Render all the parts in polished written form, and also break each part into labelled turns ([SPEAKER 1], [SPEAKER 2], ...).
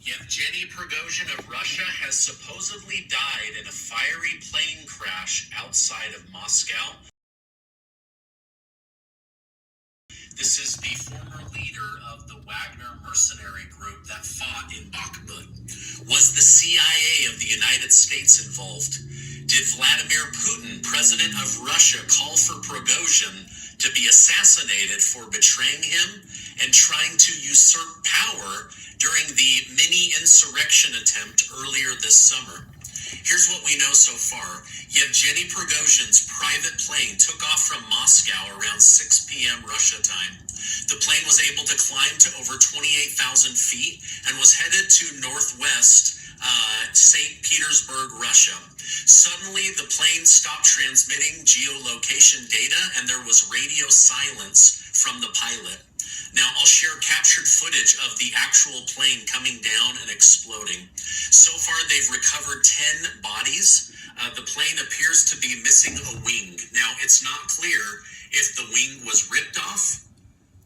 [SPEAKER 1] Yevgeny Progozhin of Russia has supposedly died in a fiery plane crash outside of Moscow. This is the former leader of the Wagner Mercenary group that fought in Bakhmut. Was the CIA of the United States involved? Did Vladimir Putin, president of Russia, call for Prigozhin to be assassinated for betraying him and trying to usurp power during the mini-insurrection attempt earlier this summer? Here's what we know so far. Yevgeny Prigozhin's private plane took off from Moscow around 6 p.m. Russia time. The plane was able to climb to over 28,000 feet and was headed to northwest St. Petersburg, Russia. Suddenly, the plane stopped transmitting geolocation data and there was radio silence from the pilot. Now, I'll share captured footage of the actual plane coming down and exploding. So far, they've recovered 10 bodies. The plane appears to be missing a wing. Now, it's not clear if the wing was ripped off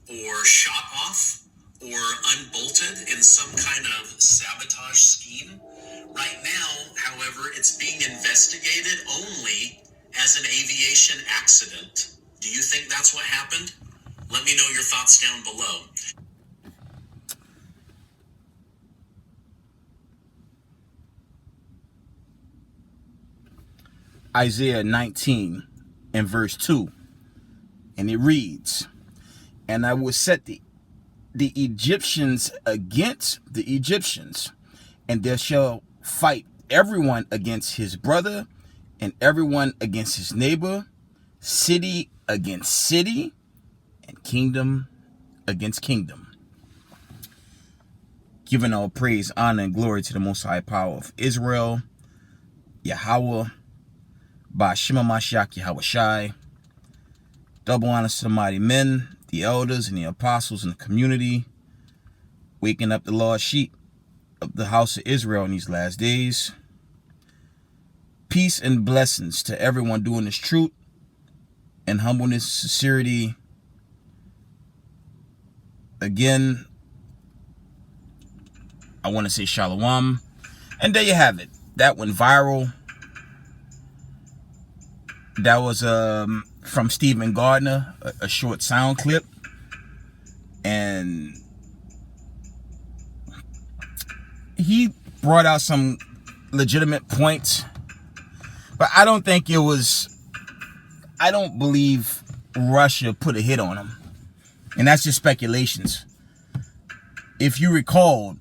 [SPEAKER 1] or shot off or unbolted in some kind of sabotage scheme. Right now, however, it's being investigated only as an aviation accident. Do you think that's what happened? Let me know your thoughts down below.
[SPEAKER 2] Isaiah 19 and verse 2. And it reads, "And I will set the Egyptians against the Egyptians, and there shall fight everyone against his brother, and everyone against his neighbor, city against city, and kingdom against kingdom." Giving all praise, honor, and glory to the Most High Power of Israel, Yahweh, Ba'Shem Mashiach Yahweh Shai. Double honor to the mighty men, the elders, and the apostles in the community, waking up the lost sheep of the house of Israel in these last days. Peace and blessings to everyone doing this truth and humbleness, sincerity. Again, I want to say shalom. And there you have it. That went viral. That was from Stephen Gardner, a short sound clip. And he brought out some legitimate points. But I don't think it was, I don't believe Russia put a hit on him. And that's just speculations. If you recall,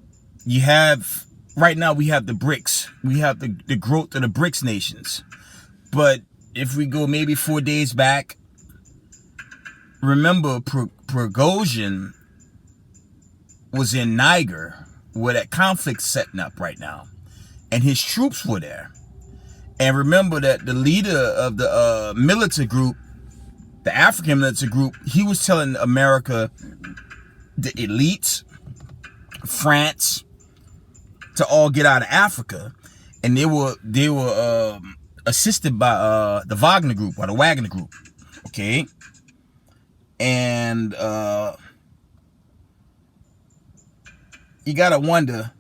[SPEAKER 2] you have, right now we have the BRICS. We have the growth of the BRICS nations. But if we go maybe 4 days back, remember Prigozhin was in Niger, where that conflict's setting up right now. And his troops were there. And remember that the leader of the militant group, the African militant group, he was telling America, the elites, France, to all get out of Africa. And they were assisted by the Wagner group, or the Wagner group. Okay? And you gotta wonder,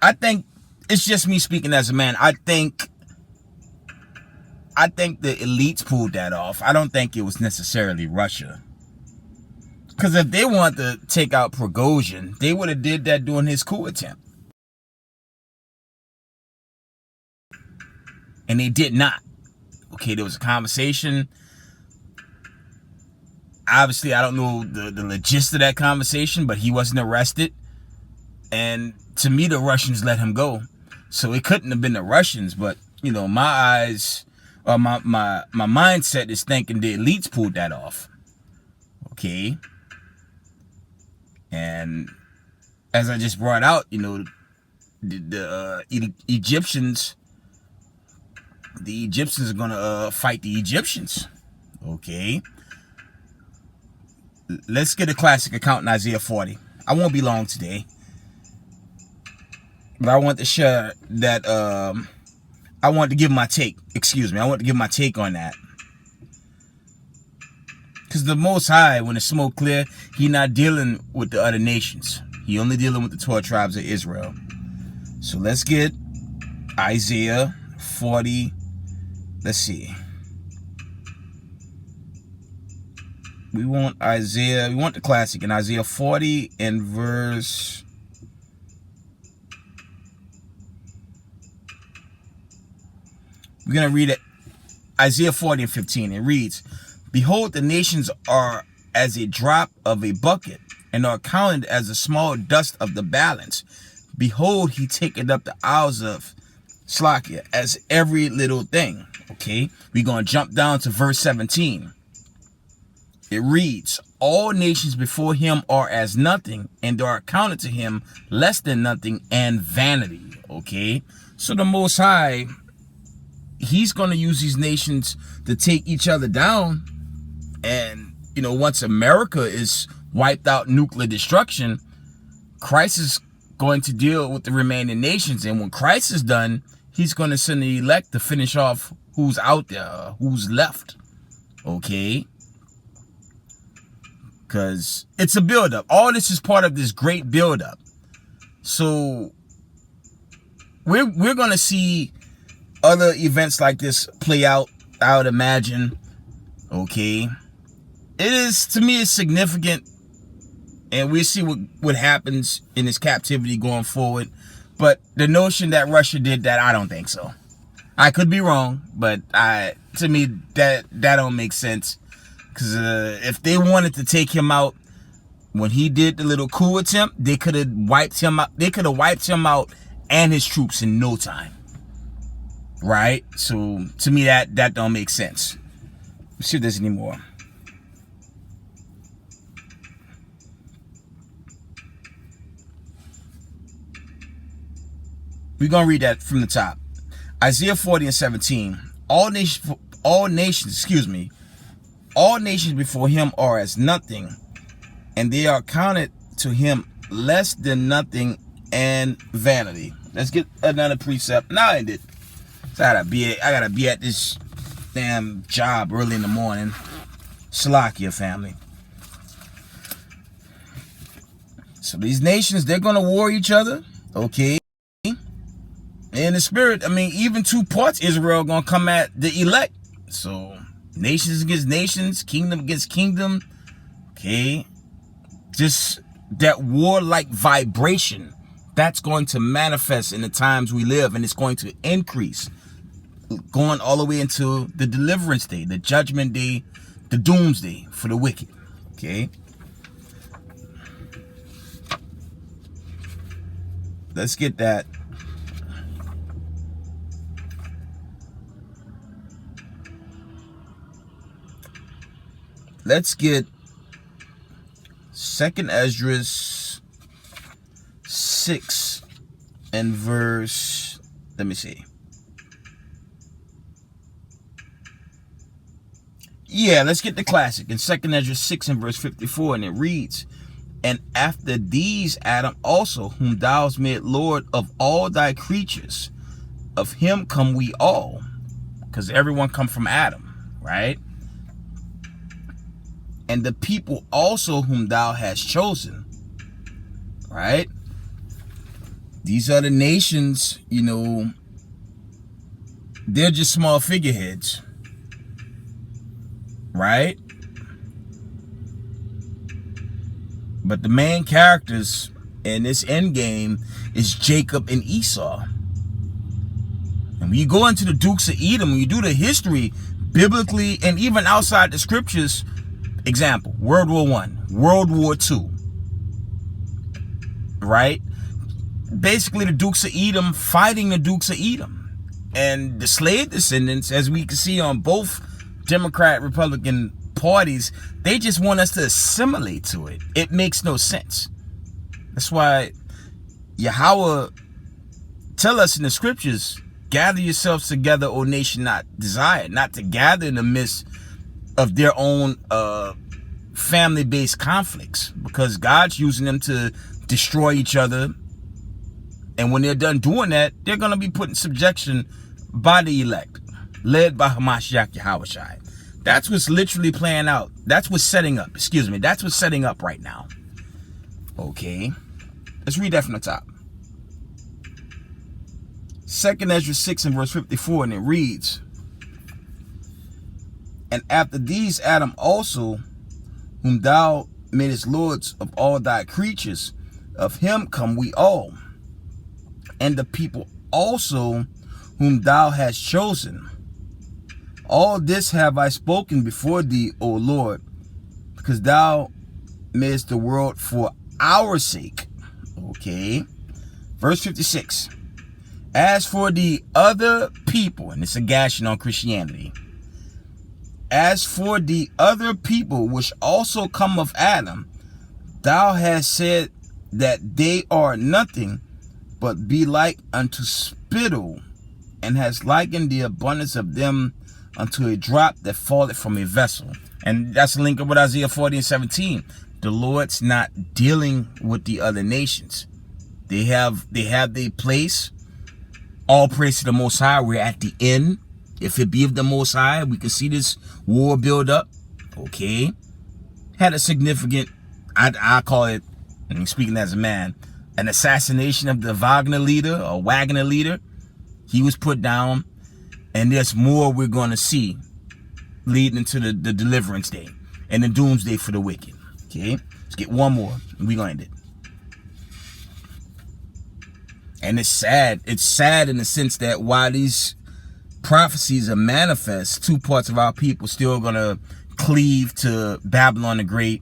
[SPEAKER 2] I think, it's just me speaking as a man, I think the elites pulled that off. I don't think it was necessarily Russia. Because if they wanted to take out Prigozhin, they would have did that during his coup attempt. And they did not. Okay, there was a conversation. Obviously, I don't know the gist of that conversation, but he wasn't arrested. And to me, the Russians let him go. So it couldn't have been the Russians, but, you know, my eyes, or my mindset is thinking the elites pulled that off. Okay. And as I just brought out, you know, the Egyptians are going to fight the Egyptians. Okay. Let's get a classic account in Isaiah 40. I won't be long today. But I want to share that, I want to give my take. Excuse me. I want to give my take on that. Because the Most High, when the smoke clear, he not dealing with the other nations. He only dealing with the 12 tribes of Israel. So let's get Isaiah 40. Let's see. We want the classic in Isaiah 40 and verse... We're going to read it. Isaiah 40 and 15. It reads, "Behold, the nations are as a drop of a bucket, and are counted as a small dust of the balance. Behold, he taketh up the isles of Slakia as every little thing." Okay, we're going to jump down to verse 17. It reads, "All nations before him are as nothing, and are accounted to him less than nothing and vanity." Okay, so the Most High, he's going to use these nations to take each other down. And, you know, once America is wiped out, nuclear destruction, Christ is going to deal with the remaining nations. And when Christ is done, he's going to send the elect to finish off who's out there, who's left. Okay? Because it's a buildup. All this is part of this great buildup. So we're going to see other events like this play out, I would imagine. Okay? It is, to me, it's significant. And we'll see what happens in this captivity going forward. But the notion that Russia did that, I don't think so. I could be wrong, but to me, that don't make sense. Because if they wanted to take him out, when he did the little coup attempt, they could have wiped him out. They could have wiped him out and his troops in no time. Right? So, to me, that don't make sense. Let's see if there's any more. We're going to read that from the top. Isaiah 40 and 17. All nations before him are as nothing, and they are counted to him less than nothing and vanity. Let's get another precept. Now I did. So I gotta be at this damn job early in the morning. Slakia, family. So these nations, they're gonna war each other. Okay. In the spirit, I mean, even two parts Israel gonna come at the elect. So nations against nations, kingdom against kingdom. Okay. Just that warlike vibration, that's going to manifest in the times we live, and it's going to increase, going all the way into the deliverance day, the judgment day, the doomsday for the wicked. Okay. Let's get that. Let's get 2nd Ezra 6 and verse, let me see. Yeah, let's get the classic. In 2nd Ezra 6 and verse 54, and it reads, "And after these Adam also, whom thou hast made Lord of all thy creatures, of him come we all." Because everyone come from Adam, right? "And the people also whom thou hast chosen," right? These are the nations, you know, they're just small figureheads, right? But the main characters in this end game is Jacob and Esau. And when you go into the Dukes of Edom, when you do the history, biblically and even outside the scriptures, example, World War I, World War II, right? Basically, the Dukes of Edom fighting the Dukes of Edom. And the slave descendants, as we can see on both Democrat, Republican parties, they just want us to assimilate to it. It makes no sense. That's why Yahweh tell us in the scriptures, "Gather yourselves together, O nation not desired," not to gather in the midst of their own family-based conflicts, because God's using them to destroy each other. And when they're done doing that, they're going to be put in subjection by the elect, led by Hamashiach Yahushai. That's what's literally playing out. That's what's setting up. Excuse me. That's what's setting up right now. Okay. Let's read that from the top. 2nd Ezra 6 and verse 54, and it reads, and after these Adam also, whom thou madest lords of all thy creatures, of him come we all, and the people also whom thou hast chosen. All this have I spoken before thee, O Lord, because thou madest the world for our sake. Okay. Verse 56. As for the other people, and it's a gashing on Christianity. As for the other people which also come of Adam, thou hast said that they are nothing, but be like unto spittle, and hast likened the abundance of them unto a drop that falleth from a vessel. And that's a link up with Isaiah 40 and 17. The Lord's not dealing with the other nations. They have their place. All praise to the Most High. We're at the end. If it be of the Most High, we can see this war build up. Okay. Had a significant, I call it, speaking as a man, an assassination of the Wagner leader. He was put down. And there's more we're going to see leading into the deliverance day and the doomsday for the wicked. Okay. Let's get one more and we're going to end it. And it's sad. It's sad in the sense that while these prophecies are manifest, 2 parts of our people still going to cleave to Babylon the Great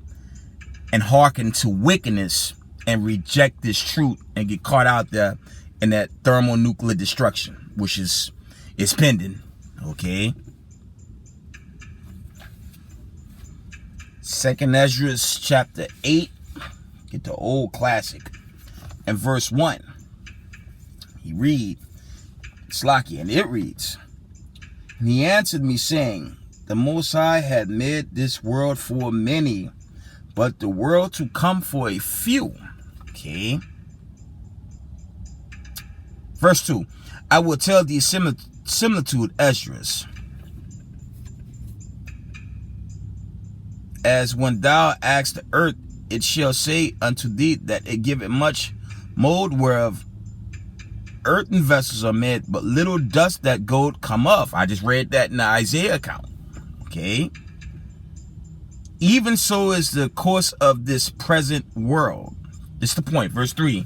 [SPEAKER 2] and hearken to wickedness and reject this truth and get caught out there in that thermonuclear destruction, which is pending. Okay. 2nd Ezra chapter 8. Get the old classic. And verse 1. He read, Slacky, and it reads, and he answered me, saying, the Most High had made this world for many, but the world to come for a few. Okay. Verse 2. I will tell thee similitude, Esdras, as when thou askest the earth, it shall say unto thee that it giveth much mold, whereof earthen vessels are made, but little dust that gold come off. I just read that in the Isaiah account. Okay. Even so is the course of this present world. This is the point. Verse 3.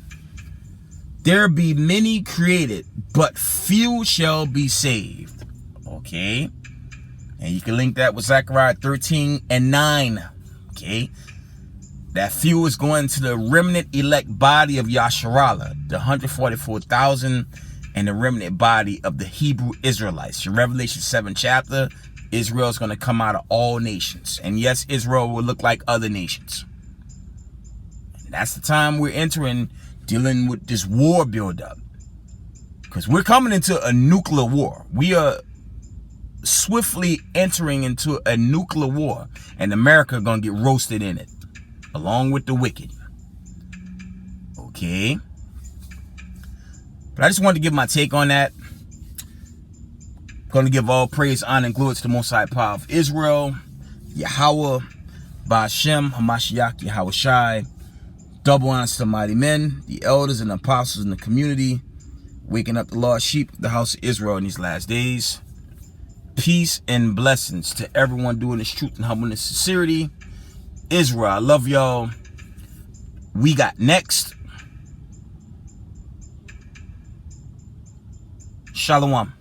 [SPEAKER 2] There be many created, but few shall be saved. Okay. And you can link that with Zechariah 13 and 9. Okay. That few is going to the remnant elect body of Yasharallah, the 144,000, and the remnant body of the Hebrew Israelites. In Revelation 7 chapter, Israel is going to come out of all nations. And yes, Israel will look like other nations. And that's the time we're entering, dealing with this war buildup. Because we're coming into a nuclear war. We are swiftly entering into a nuclear war. And America going to get roasted in it, along with the wicked. Okay. But I just wanted to give my take on that. Going to give all praise, honor, and glory to the Most High Power of Israel, Yahweh, Ba'ashem, Hamashiach, Yahweh Shai. Double honor to the mighty men, the elders and the apostles in the community, waking up the lost sheep of the house of Israel in these last days. Peace and blessings to everyone doing this truth and humbleness, sincerity. Israel, I love y'all. We got next. Shalom.